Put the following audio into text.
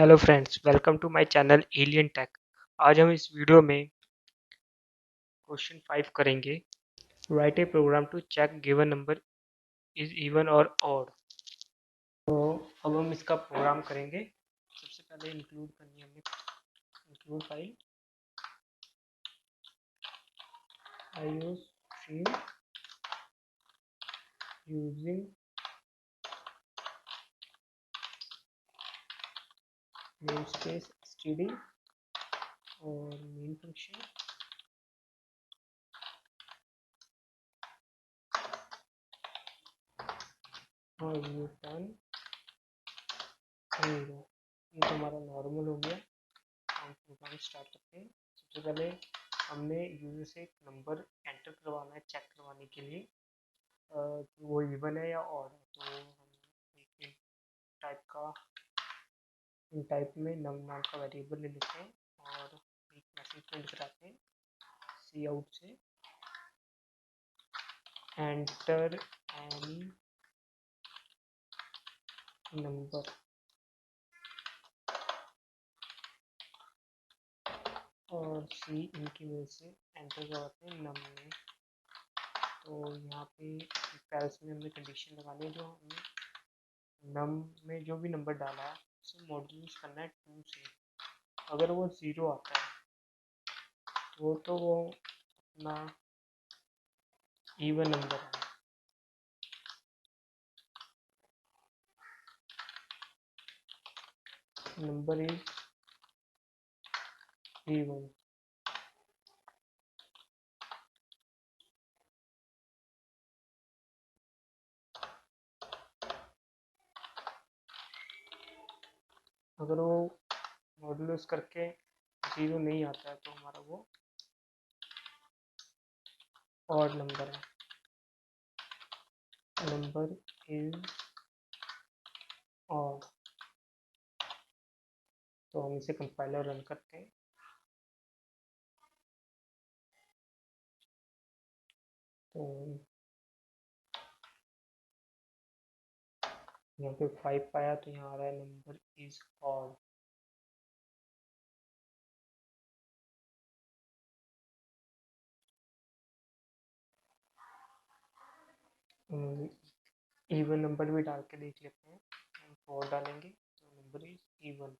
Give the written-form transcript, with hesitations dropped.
Hello friends, welcome to my channel alien tech. आज हम इस वीडियो में क्वेश्चन 5 करेंगे। Write a program to check given number is even और odd. तो अब हम इसका प्रोग्राम करेंगे। सबसे पहले इंक्लूड करनी है हमने include file iostream using namespace std और मेन फंक्शन और रिटर्न 0। ये तो हमारा नॉर्मल हो गया। हम प्रोग्राम स्टार्ट करते हैं। सबसे पहले हमने यूजर से एक नंबर एंटर करवाना है चेक करवाने के लिए कि वो इवन है या ऑड है। तो हम एक टाइप का इन टाइप में नम नाम का वेरिएबल ले लेते हैं और एक मैसेज प्रिंट कराते हैं सी आउट से एंटर एनी नंबर और सी इनकी वजह से एंटर करवाते हैं नम में। तो यहाँ पे पैल्स में हमने कंडीशन लगानी है। जो हमने नम में जो भी नंबर डाला है उसे मॉड्यूल्स करना है 2 से। अगर वो 0 आता है तो वो अपना इवन नंबर है। Number is even. अगर वो मॉड्यूलस करके 0 नहीं आता है तो हमारा वो ऑड नंबर है। Number is odd. तो हम इसे कंपाइलर रन करते हैं। तो यहाँ पे 5 पाया तो यहाँ आ रहा है number is odd. Even number भी डाल के देख लेते हैं। हम 4 डालेंगे तो नंबर इज इवन।